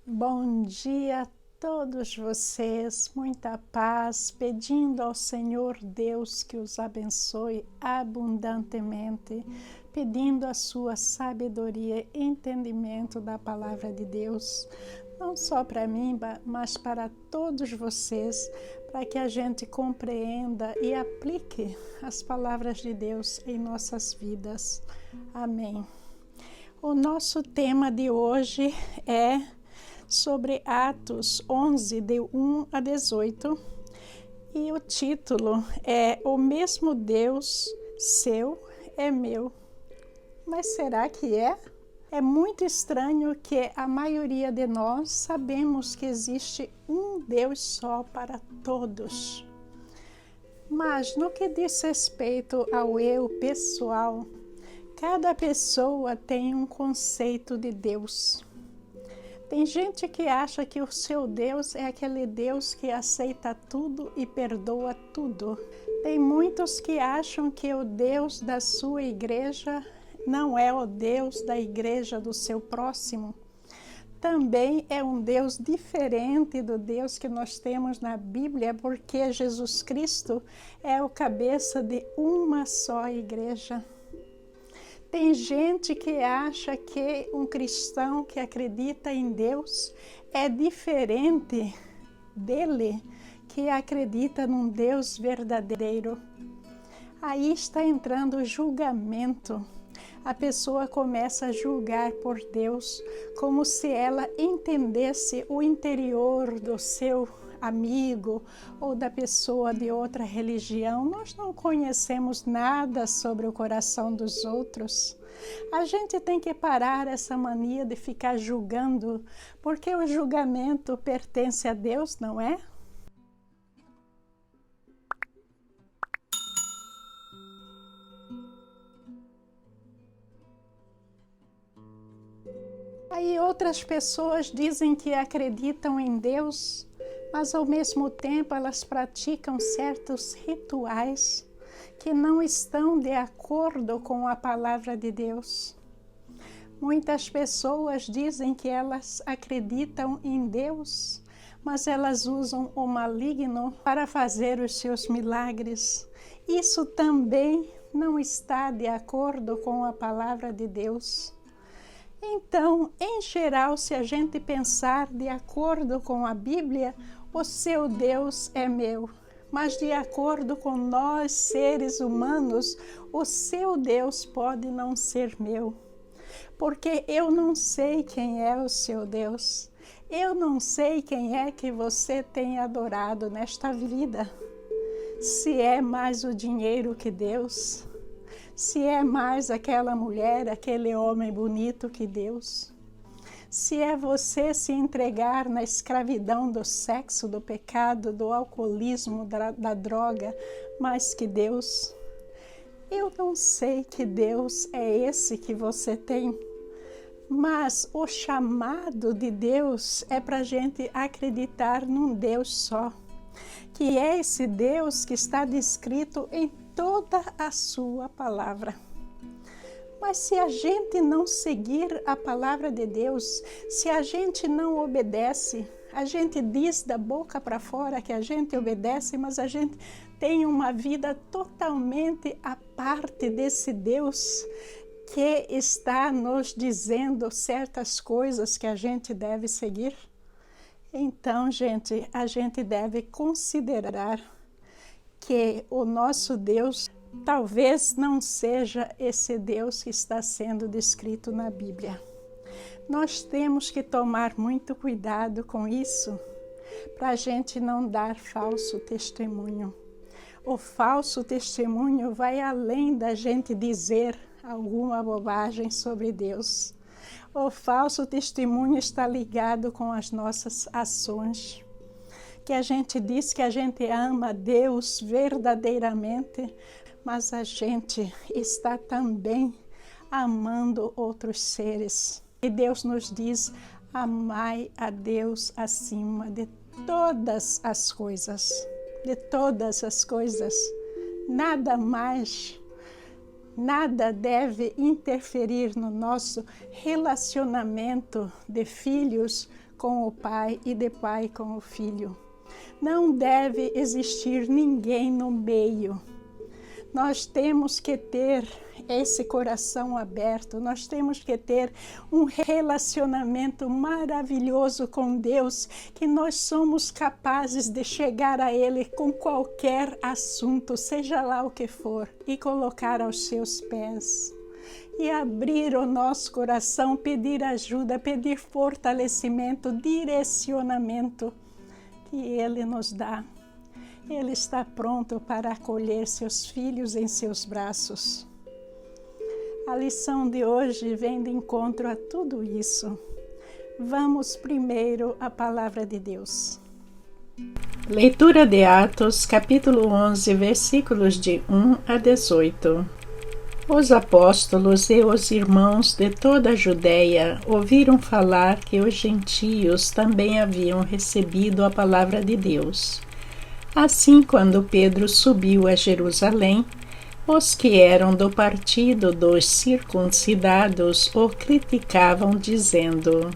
Bom dia a todos vocês, muita paz, pedindo ao Senhor Deus que os abençoe abundantemente, pedindo a sua sabedoria e entendimento da palavra de Deus, não só para mim, mas para todos vocês, para que a gente compreenda e aplique as palavras de Deus em nossas vidas. Amém. O nosso tema de hoje é sobre Atos 11, de 1 a 18, e o título é O mesmo Deus seu é meu. Mas será que é? É muito estranho que a maioria de nós sabemos que existe um Deus só para todos. Mas no que diz respeito ao eu pessoal, cada pessoa tem um conceito de Deus. Tem gente que acha que o seu Deus é aquele Deus que aceita tudo e perdoa tudo. Tem muitos que acham que o Deus da sua igreja não é o Deus da igreja do seu próximo. Também é um Deus diferente do Deus que nós temos na Bíblia, porque Jesus Cristo é o cabeça de uma só igreja. Tem gente que acha que um cristão que acredita em Deus é diferente dele que acredita num Deus verdadeiro. Aí está entrando o julgamento. A pessoa começa a julgar por Deus como se ela entendesse o interior do seu amigo ou da pessoa de outra religião. Nós não conhecemos nada sobre o coração dos outros. A gente tem que parar essa mania de ficar julgando, porque o julgamento pertence a Deus, não é? Aí outras pessoas dizem que acreditam em Deus, mas ao mesmo tempo elas praticam certos rituais que não estão de acordo com a palavra de Deus. Muitas pessoas dizem que elas acreditam em Deus, mas elas usam o maligno para fazer os seus milagres. Isso também não está de acordo com a palavra de Deus. Então, em geral, se a gente pensar de acordo com a Bíblia, o seu Deus é meu. Mas de acordo com nós, seres humanos, o seu Deus pode não ser meu. Porque eu não sei quem é o seu Deus. Eu não sei quem é que você tem adorado nesta vida. Se é mais o dinheiro que Deus, se é mais aquela mulher, aquele homem bonito que Deus, se é você se entregar na escravidão do sexo, do pecado, do alcoolismo, da droga, mais que Deus. Eu não sei que Deus é esse que você tem, mas o chamado de Deus é para a gente acreditar num Deus só, que é esse Deus que está descrito em toda a sua palavra. Mas se a gente não seguir a palavra de Deus, se a gente não obedece, a gente diz da boca para fora que a gente obedece, mas a gente tem uma vida totalmente à parte desse Deus que está nos dizendo certas coisas que a gente deve seguir. Então, gente, a gente deve considerar que o nosso Deus talvez não seja esse Deus que está sendo descrito na Bíblia. Nós temos que tomar muito cuidado com isso, para a gente não dar falso testemunho. O falso testemunho vai além da gente dizer alguma bobagem sobre Deus. O falso testemunho está ligado com as nossas ações. Que a gente diz que a gente ama Deus verdadeiramente, mas a gente está também amando outros seres. E Deus nos diz, amai a Deus acima de todas as coisas. De todas as coisas. Nada mais, nada deve interferir no nosso relacionamento de filhos com o pai e de pai com o filho. Não deve existir ninguém no meio. Nós temos que ter esse coração aberto, nós temos que ter um relacionamento maravilhoso com Deus, que nós somos capazes de chegar a Ele com qualquer assunto, seja lá o que for, e colocar aos seus pés. E abrir o nosso coração, pedir ajuda, pedir fortalecimento, direcionamento que Ele nos dá. Ele está pronto para acolher seus filhos em seus braços. A lição de hoje vem de encontro a tudo isso. Vamos primeiro à palavra de Deus. Leitura de Atos, capítulo 11, versículos de 1 a 18. Os apóstolos e os irmãos de toda a Judéia ouviram falar que os gentios também haviam recebido a palavra de Deus. Assim, quando Pedro subiu a Jerusalém, os que eram do partido dos circuncidados o criticavam, dizendo: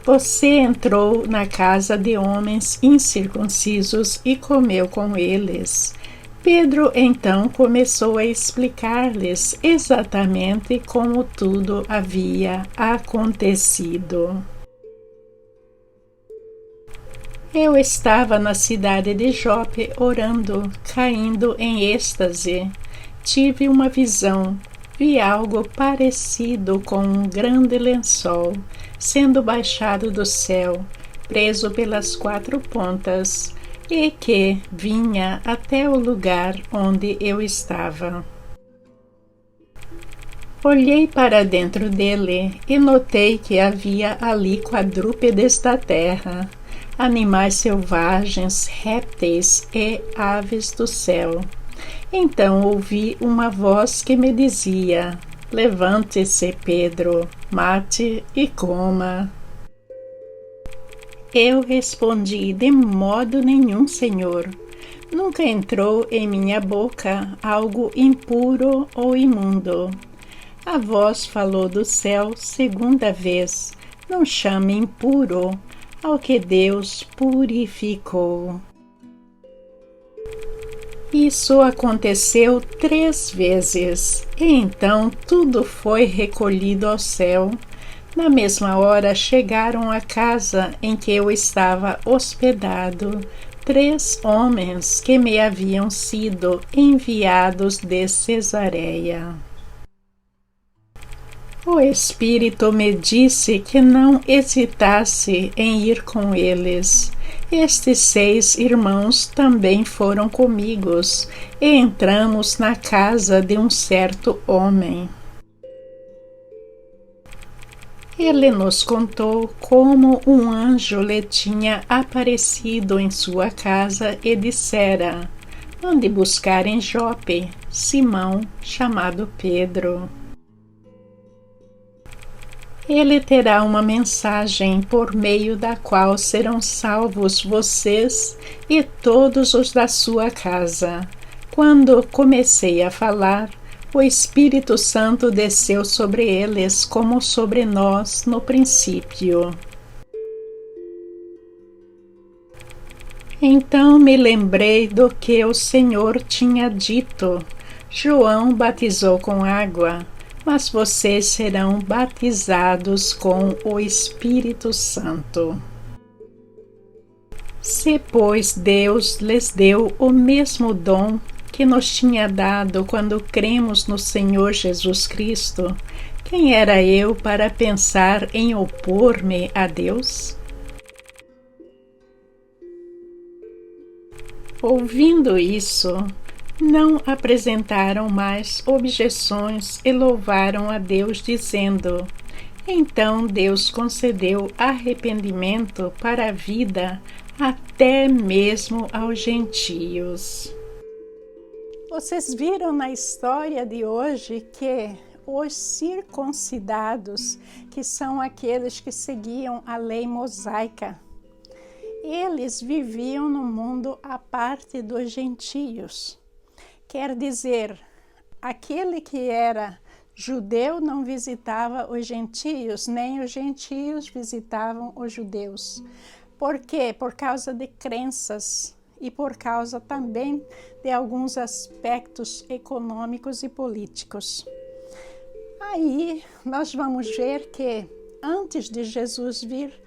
Você entrou na casa de homens incircuncisos e comeu com eles. Pedro então começou a explicar-lhes exatamente como tudo havia acontecido. Eu estava na cidade de Jope orando, caindo em êxtase. Tive uma visão. Vi algo parecido com um grande lençol, sendo baixado do céu, preso pelas 4 pontas, e que vinha até o lugar onde eu estava. Olhei para dentro dele e notei que havia ali quadrúpedes da terra, animais selvagens, répteis e aves do céu. Então ouvi uma voz que me dizia: Levante-se, Pedro, mate e coma. Eu respondi: De modo nenhum, Senhor. Nunca entrou em minha boca algo impuro ou imundo. A voz falou do céu segunda vez: Não chame impuro ao que Deus purificou. Isso aconteceu 3 vezes, e então tudo foi recolhido ao céu. Na mesma hora chegaram à casa em que eu estava hospedado 3 homens que me haviam sido enviados de Cesareia. O Espírito me disse que não hesitasse em ir com eles. Estes 6 irmãos também foram comigo, e entramos na casa de um certo homem. Ele nos contou como um anjo lhe tinha aparecido em sua casa e dissera: Mande buscar em Jope Simão, chamado Pedro. Ele terá uma mensagem por meio da qual serão salvos vocês e todos os da sua casa. Quando comecei a falar, o Espírito Santo desceu sobre eles como sobre nós no princípio. Então me lembrei do que o Senhor tinha dito: João batizou com água, mas vocês serão batizados com o Espírito Santo. Se, pois, Deus lhes deu o mesmo dom que nos tinha dado quando cremos no Senhor Jesus Cristo, quem era eu para pensar em opor-me a Deus? Ouvindo isso, não apresentaram mais objeções e louvaram a Deus, dizendo: Então Deus concedeu arrependimento para a vida até mesmo aos gentios. Vocês viram na história de hoje que os circuncidados, que são aqueles que seguiam a lei mosaica, eles viviam no mundo à parte dos gentios. Quer dizer, aquele que era Judeu não visitava os gentios, nem os gentios visitavam os judeus. Por quê? Por causa de crenças e por causa também de alguns aspectos econômicos e políticos. Aí nós vamos ver que antes de Jesus vir,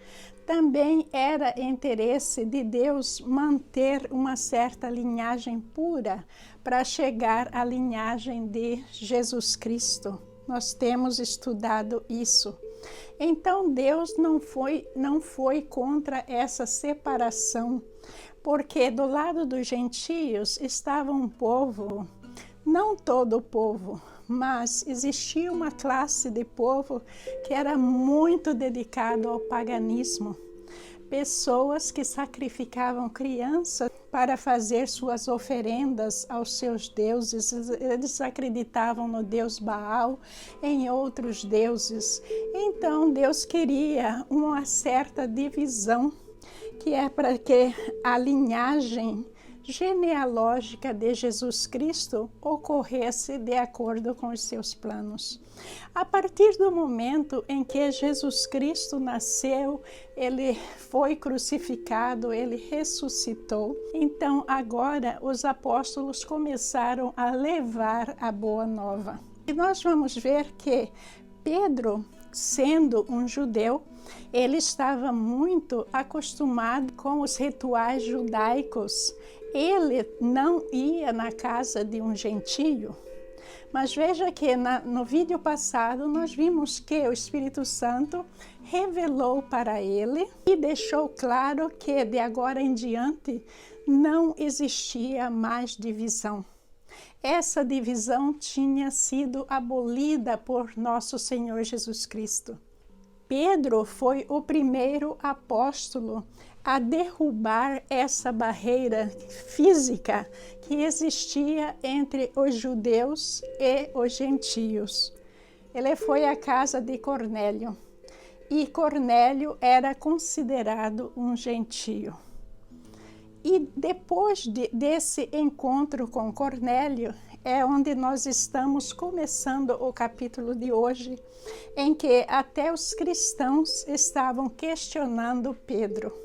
também era interesse de Deus manter uma certa linhagem pura para chegar à linhagem de Jesus Cristo. Nós temos estudado isso. Então Deus não foi contra essa separação, porque do lado dos gentios estava um povo, não todo o povo, mas existia uma classe de povo que era muito dedicado ao paganismo. Pessoas que sacrificavam crianças para fazer suas oferendas aos seus deuses. Eles acreditavam no deus Baal, em outros deuses. Então Deus queria uma certa divisão, que é para que a linhagem genealógica de Jesus Cristo ocorresse de acordo com os seus planos. A partir do momento em que Jesus Cristo nasceu, ele foi crucificado, ele ressuscitou. Então agora os apóstolos começaram a levar a boa nova. E nós vamos ver que Pedro, sendo um judeu, ele estava muito acostumado com os rituais judaicos. Ele não ia na casa de um gentio. Mas veja que no vídeo passado nós vimos que o Espírito Santo revelou para ele e deixou claro que de agora em diante não existia mais divisão. Essa divisão tinha sido abolida por nosso Senhor Jesus Cristo. Pedro foi o primeiro apóstolo a derrubar essa barreira física que existia entre os judeus e os gentios. Ele foi à casa de Cornélio, e Cornélio era considerado um gentio. E depois desse encontro com Cornélio, é onde nós estamos começando o capítulo de hoje, em que até os cristãos estavam questionando Pedro.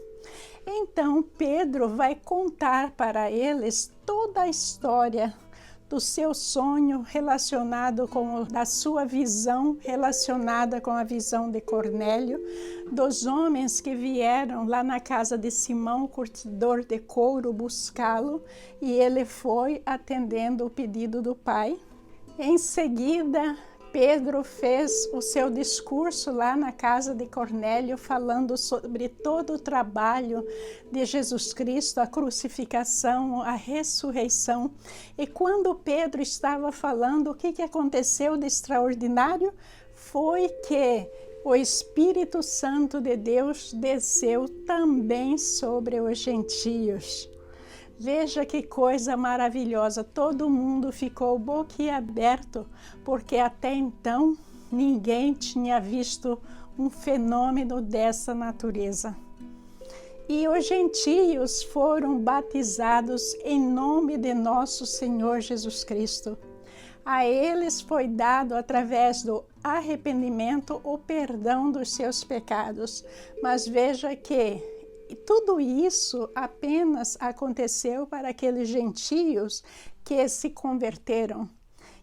Então, Pedro vai contar para eles toda a história do seu sonho relacionado da sua visão relacionada com a visão de Cornélio, dos homens que vieram lá na casa de Simão, curtidor de couro, buscá-lo, e ele foi atendendo o pedido do pai. Em seguida, Pedro fez o seu discurso lá na casa de Cornélio, falando sobre todo o trabalho de Jesus Cristo, a crucificação, a ressurreição. E quando Pedro estava falando, o que aconteceu de extraordinário? Foi que o Espírito Santo de Deus desceu também sobre os gentios. Veja que coisa maravilhosa, todo mundo ficou boquiaberto, porque até então ninguém tinha visto um fenômeno dessa natureza. E os gentios foram batizados em nome de nosso Senhor Jesus Cristo. A eles foi dado, através do arrependimento, o perdão dos seus pecados. Mas veja que tudo isso apenas aconteceu para aqueles gentios que se converteram,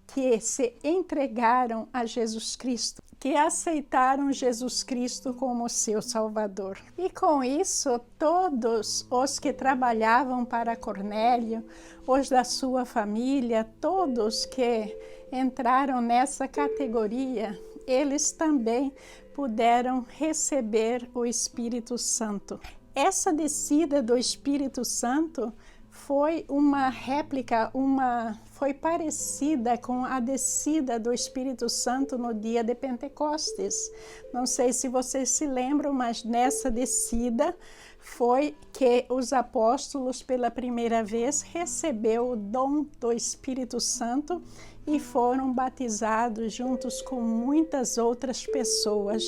que se entregaram a Jesus Cristo, que aceitaram Jesus Cristo como seu Salvador. E com isso, todos os que trabalhavam para Cornélio, os da sua família, todos que entraram nessa categoria, eles também puderam receber o Espírito Santo. Essa descida do Espírito Santo foi uma réplica, foi parecida com a descida do Espírito Santo no dia de Pentecostes. Não sei se vocês se lembram, mas nessa descida foi que os apóstolos pela primeira vez receberam o dom do Espírito Santo e foram batizados juntos com muitas outras pessoas.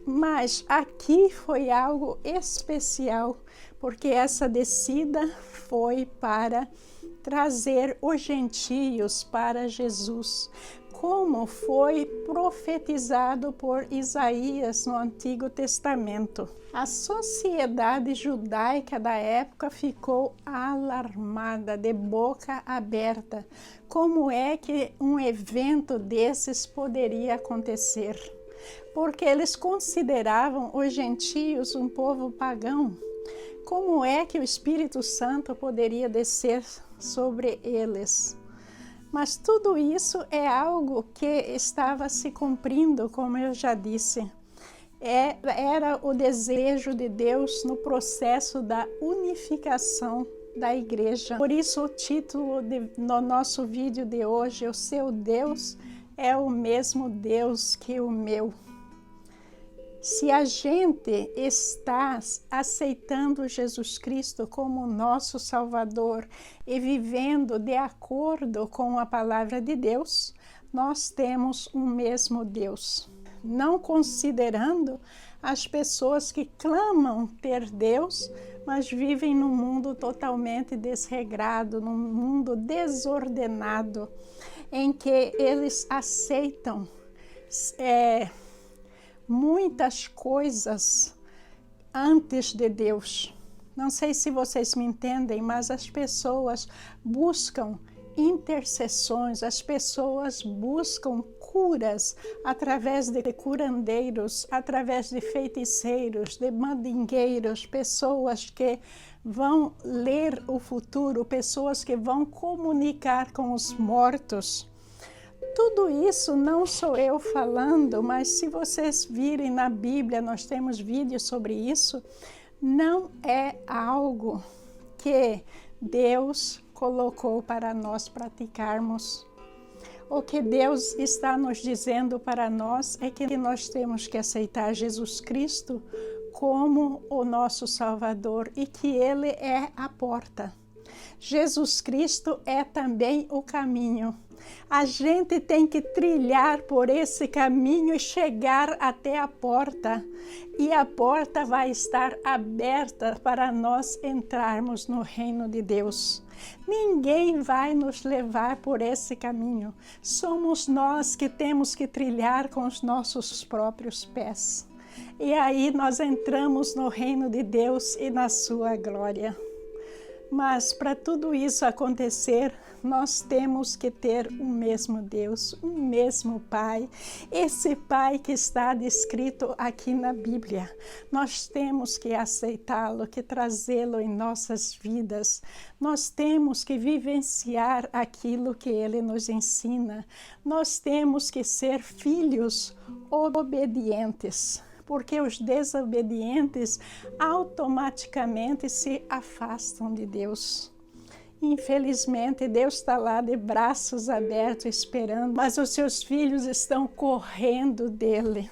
Mas aqui foi algo especial, porque essa descida foi para trazer os gentios para Jesus. como foi profetizado por Isaías no Antigo Testamento. A sociedade judaica da época ficou alarmada, de boca aberta. Como é que um evento desses poderia acontecer? Porque eles consideravam os gentios um povo pagão. Como é que o Espírito Santo poderia descer sobre eles? Mas tudo isso é algo que estava se cumprindo, como eu já disse. Era o desejo de Deus no processo da unificação da igreja. Por isso o título no nosso vídeo de hoje, o seu Deus é o mesmo Deus que o meu. Se a gente está aceitando Jesus Cristo como nosso Salvador e vivendo de acordo com a palavra de Deus, nós temos um mesmo Deus. Não considerando as pessoas que clamam ter Deus, mas vivem num mundo totalmente desregrado, num mundo desordenado, em que eles aceitam muitas coisas antes de Deus. Não sei se vocês me entendem, mas as pessoas buscam intercessões, as pessoas buscam curas através de curandeiros, através de feiticeiros, de mandingueiros, pessoas que vão ler o futuro, pessoas que vão comunicar com os mortos. Tudo isso não sou eu falando, mas se vocês virem na Bíblia, nós temos vídeos sobre isso, não é algo que Deus colocou para nós praticarmos. O que Deus está nos dizendo para nós é que nós temos que aceitar Jesus Cristo como o nosso Salvador e que Ele é a porta. Jesus Cristo é também o caminho. A gente tem que trilhar por esse caminho e chegar até a porta. E a porta vai estar aberta para nós entrarmos no reino de Deus. Ninguém vai nos levar por esse caminho. Somos nós que temos que trilhar com os nossos próprios pés. E aí nós entramos no reino de Deus e na sua glória. Mas para tudo isso acontecer, nós temos que ter o mesmo Deus, o mesmo Pai, esse Pai que está descrito aqui na Bíblia. Nós temos que aceitá-lo, que trazê-lo em nossas vidas. Nós temos que vivenciar aquilo que ele nos ensina. Nós temos que ser filhos obedientes. Porque os desobedientes automaticamente se afastam de Deus. Infelizmente, Deus está lá de braços abertos esperando, mas os seus filhos estão correndo dele.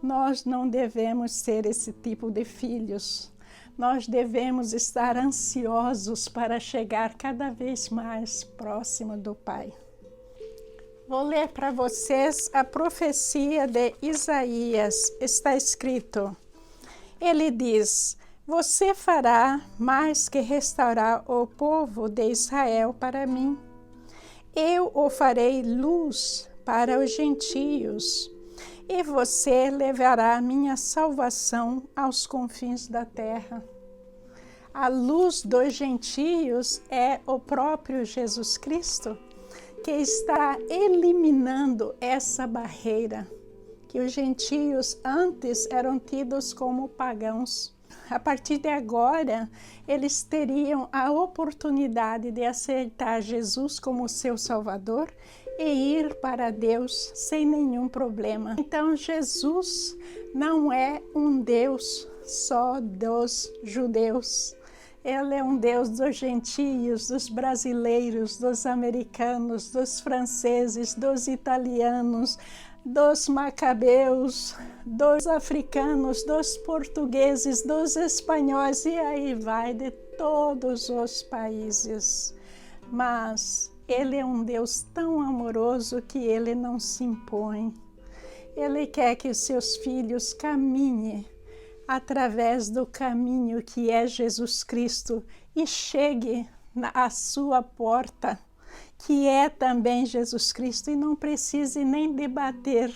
Nós não devemos ser esse tipo de filhos. Nós devemos estar ansiosos para chegar cada vez mais próximo do Pai. Vou ler para vocês a profecia de Isaías. Está escrito, ele diz, você fará mais que restaurar o povo de Israel para mim. Eu o farei luz para os gentios, e você levará minha salvação aos confins da terra. A luz dos gentios é o próprio Jesus Cristo, que está eliminando essa barreira, que os gentios antes eram tidos como pagãos. A partir de agora, eles teriam a oportunidade de aceitar Jesus como seu Salvador e ir para Deus sem nenhum problema. Então, Jesus não é um Deus só dos judeus. Ele é um Deus dos gentios, dos brasileiros, dos americanos, dos franceses, dos italianos, dos macabeus, dos africanos, dos portugueses, dos espanhóis, e aí vai de todos os países. Mas ele é um Deus tão amoroso que ele não se impõe. Ele quer que os seus filhos caminhem através do caminho que é Jesus Cristo e chegue à sua porta que é também Jesus Cristo, e não precise nem debater,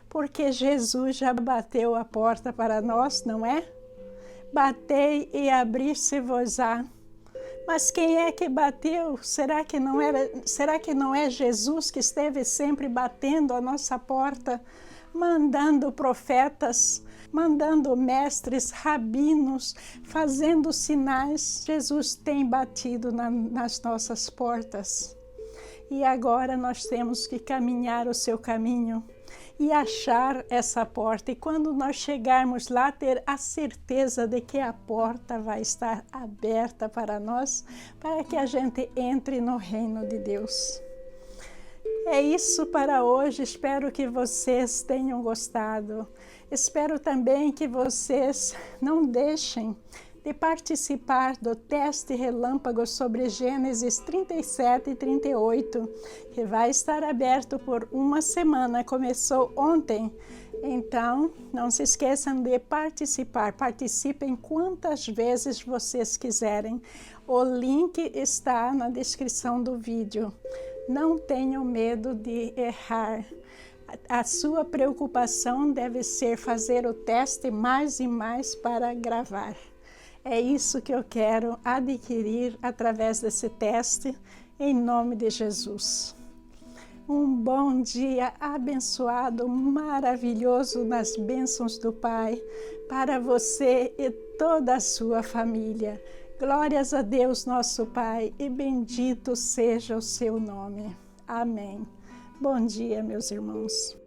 porque Jesus já bateu a porta para nós, não é? Batei e abrir-se-vos-á. Mas quem é que bateu? Será que não é Jesus que esteve sempre batendo a nossa porta, mandando profetas, mandando mestres, rabinos, fazendo sinais? Jesus tem batido nas nossas portas. E agora nós temos que caminhar o seu caminho e achar essa porta. E quando nós chegarmos lá, ter a certeza de que a porta vai estar aberta para nós, para que a gente entre no reino de Deus. É isso para hoje. Espero que vocês tenham gostado. Espero também que vocês não deixem de participar do teste relâmpago sobre Gênesis 37 e 38, que vai estar aberto por uma semana, começou ontem. Então, não se esqueçam de participar. Participem quantas vezes vocês quiserem. O link está na descrição do vídeo. Não tenham medo de errar. A sua preocupação deve ser fazer o teste mais e mais para gravar. É isso que eu quero adquirir através desse teste, em nome de Jesus. Um bom dia abençoado, maravilhoso nas bênçãos do Pai, para você e toda a sua família. Glórias a Deus, nosso Pai, e bendito seja o seu nome. Amém. Bom dia, meus irmãos.